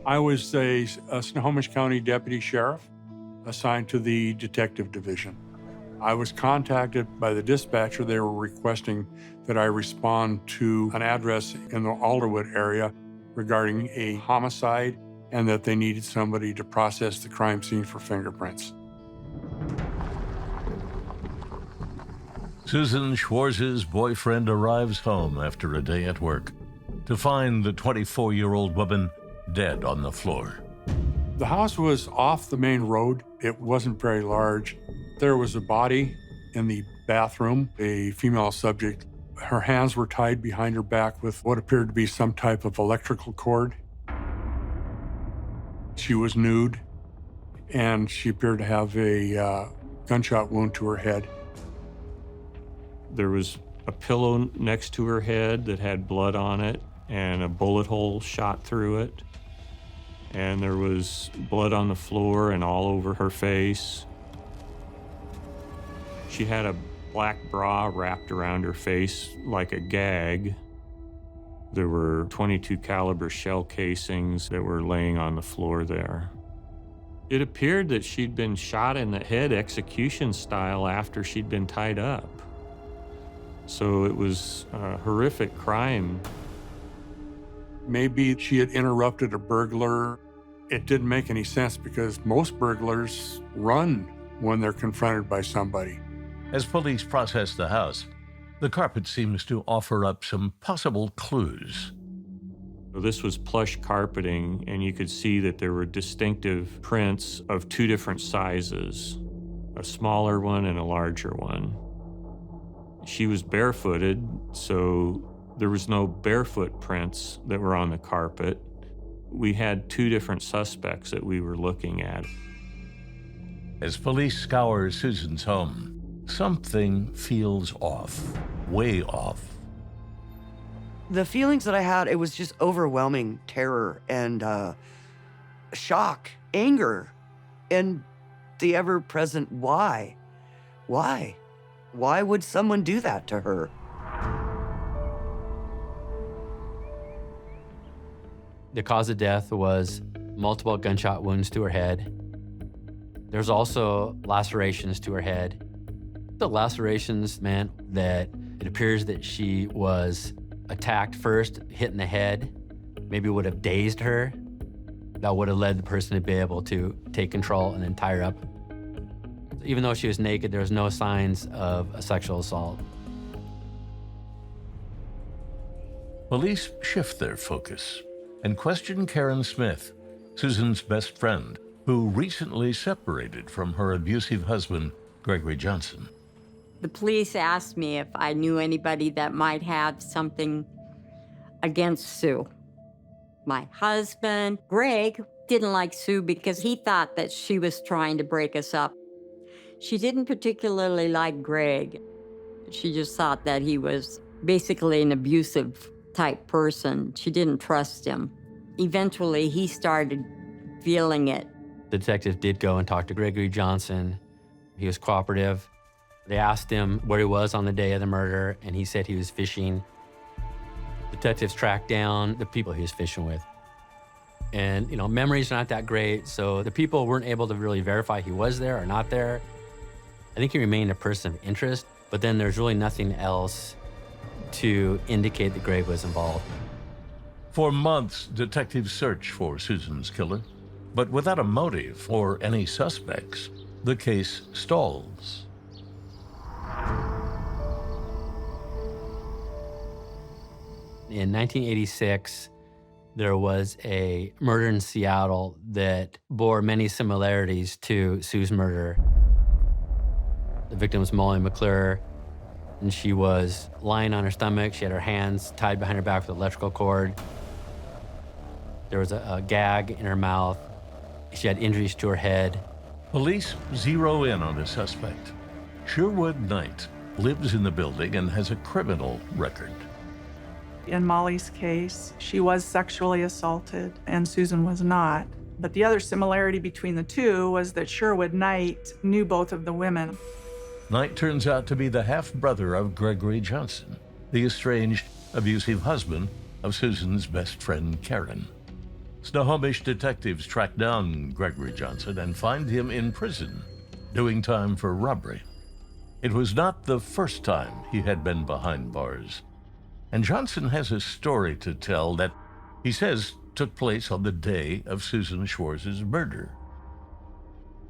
I was a Snohomish County Deputy Sheriff assigned to the Detective Division. I was contacted by the dispatcher. They were requesting that I respond to an address in the Alderwood area regarding a homicide and that they needed somebody to process the crime scene for fingerprints. Susan Schwarz's boyfriend arrives home after a day at work to find the 24-year-old woman dead on the floor. The house was off the main road. It wasn't very large. There was a body in the bathroom, a female subject. Her hands were tied behind her back with what appeared to be some type of electrical cord. She was nude, and she appeared to have a gunshot wound to her head. There was a pillow next to her head that had blood on it and a bullet hole shot through it. And there was blood on the floor and all over her face. She had a black bra wrapped around her face like a gag. There were .22 caliber shell casings that were laying on the floor there. It appeared that she'd been shot in the head execution style after she'd been tied up. So it was a horrific crime. Maybe she had interrupted a burglar. It didn't make any sense because most burglars run when they're confronted by somebody. As police process the house, the carpet seems to offer up some possible clues. This was plush carpeting, and you could see that there were distinctive prints of two different sizes, a smaller one and a larger one. She was barefooted, so there was no barefoot prints that were on the carpet. We had two different suspects that we were looking at. As police scour Susan's home, something feels off, way off. The feelings that I had, it was just overwhelming terror and shock, anger, and the ever-present why. Why? Why would someone do that to her? The cause of death was multiple gunshot wounds to her head. There's also lacerations to her head. The lacerations meant that it appears that she was attacked first, hit in the head, maybe would have dazed her. That would have led the person to be able to take control and then tie her up. Even though she was naked, there was no signs of a sexual assault. Police shift their focus and question Karen Smith, Susan's best friend, who recently separated from her abusive husband, Gregory Johnson. The police asked me if I knew anybody that might have something against Sue. My husband, Greg, didn't like Sue because he thought that she was trying to break us up. She didn't particularly like Greg. She just thought that he was basically an abusive type person. She didn't trust him. Eventually, he started feeling it. The detective did go and talk to Gregory Johnson. He was cooperative. They asked him where he was on the day of the murder, and he said he was fishing. Detectives tracked down the people he was fishing with. And, memories are not that great, so the people weren't able to really verify he was there or not there. I think he remained a person of interest, but then there's really nothing else to indicate that Greg was involved. For months, detectives search for Susan's killer, but without a motive or any suspects, the case stalls. In 1986, there was a murder in Seattle that bore many similarities to Sue's murder. The victim was Molly McClure, and she was lying on her stomach. She had her hands tied behind her back with an electrical cord. There was a gag in her mouth. She had injuries to her head. Police zero in on a suspect. Sherwood Knight lives in the building and has a criminal record. In Molly's case, she was sexually assaulted and Susan was not. But the other similarity between the two was that Sherwood Knight knew both of the women. Knight turns out to be the half-brother of Gregory Johnson, the estranged, abusive husband of Susan's best friend, Karen. Snohomish detectives track down Gregory Johnson and find him in prison, doing time for robbery. It was not the first time he had been behind bars. And Johnson has a story to tell that he says took place on the day of Susan Schwartz's murder.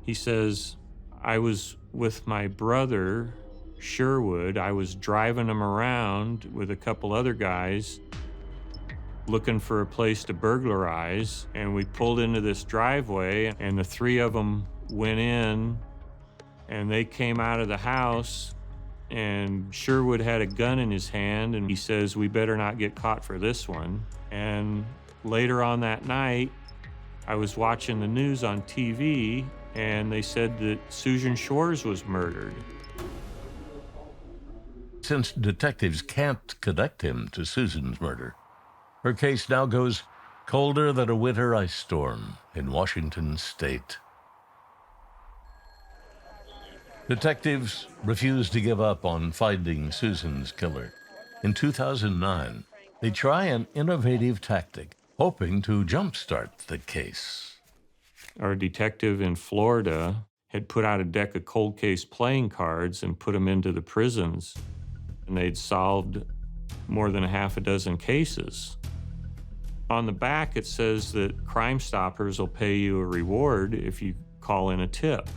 He says, I was with my brother, Sherwood. I was driving him around with a couple other guys looking for a place to burglarize, and we pulled into this driveway, and the three of them went in, and they came out of the house, and Sherwood had a gun in his hand, and he says, we better not get caught for this one. And later on that night, I was watching the news on TV, and they said that Susan Shores was murdered. Since detectives can't connect him to Susan's murder, her case now goes colder than a winter ice storm in Washington state. Detectives refuse to give up on finding Susan's killer. In 2009, they try an innovative tactic, hoping to jumpstart the case. Our detective in Florida had put out a deck of cold case playing cards and put them into the prisons, and they'd solved more than a half a dozen cases. On the back, it says that Crime Stoppers will pay you a reward if you call in a tip.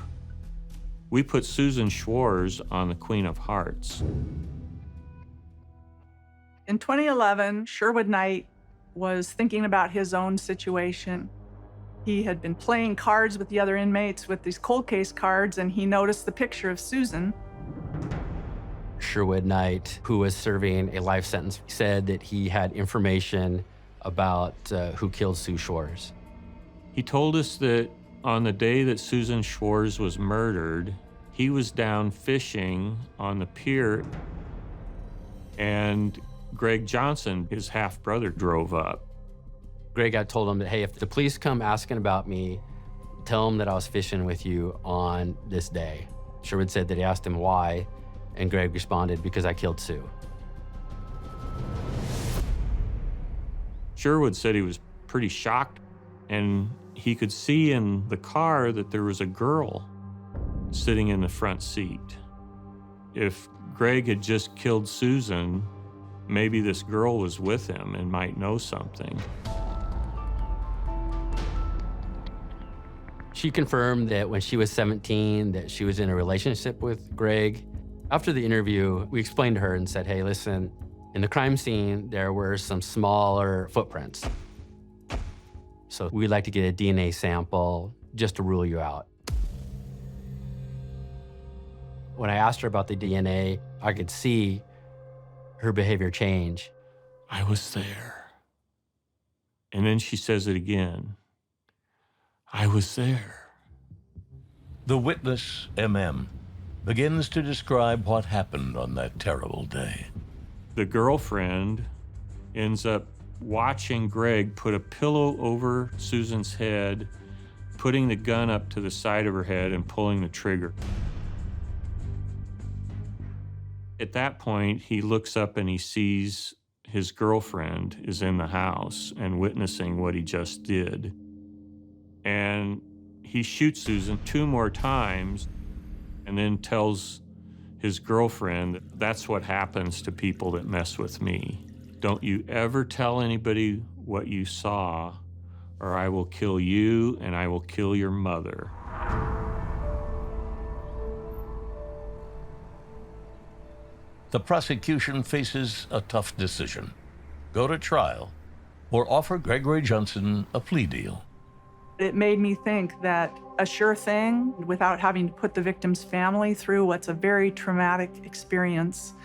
We put Susan Schwartz on the Queen of Hearts. In 2011, Sherwood Knight was thinking about his own situation. He had been playing cards with the other inmates with these cold case cards, and he noticed the picture of Susan. Sherwood Knight, who was serving a life sentence, said that he had information about who killed Sue Shores. He told us that on the day that Susan Schwartz was murdered, he was down fishing on the pier, and Greg Johnson, his half-brother, drove up. Greg had told him that, hey, if the police come asking about me, tell them that I was fishing with you on this day. Sherwood said that he asked him why, and Greg responded, because I killed Sue. Sherwood said he was pretty shocked, and he could see in the car that there was a girl sitting in the front seat. If Greg had just killed Susan, maybe this girl was with him and might know something. She confirmed that when she was 17, that she was in a relationship with Greg. After the interview, we explained to her and said, hey, listen, in the crime scene, there were some smaller footprints. So we'd like to get a DNA sample just to rule you out. When I asked her about the DNA, I could see her behavior change. I was there. And then she says it again. I was there. The witness, M.M., begins to describe what happened on that terrible day. The girlfriend ends up watching Greg put a pillow over Susan's head, putting the gun up to the side of her head and pulling the trigger. At that point, he looks up and he sees his girlfriend is in the house and witnessing what he just did. And he shoots Susan 2 more times and then tells his girlfriend that that's what happens to people that mess with me. Don't you ever tell anybody what you saw, or I will kill you and I will kill your mother. The prosecution faces a tough decision: go to trial or offer Gregory Johnson a plea deal. It made me think that a sure thing, without having to put the victim's family through what's a very traumatic experience,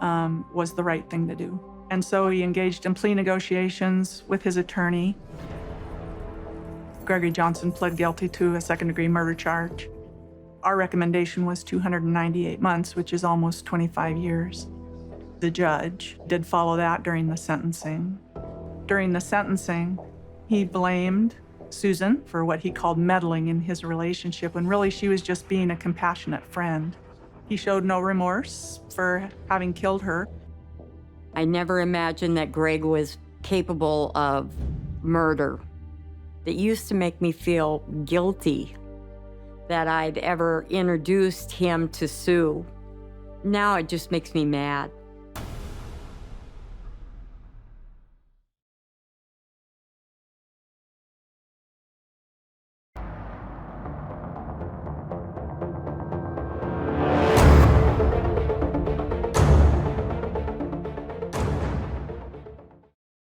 was the right thing to do. And so he engaged in plea negotiations with his attorney. Gregory Johnson pled guilty to a second-degree murder charge. Our recommendation was 298 months, which is almost 25 years. The judge did follow that during the sentencing. During the sentencing, he blamed Susan for what he called meddling in his relationship, when really she was just being a compassionate friend. He showed no remorse for having killed her. I never imagined that Greg was capable of murder. that used to make me feel guilty that I'd ever introduced him to Sue. Now it just makes me mad.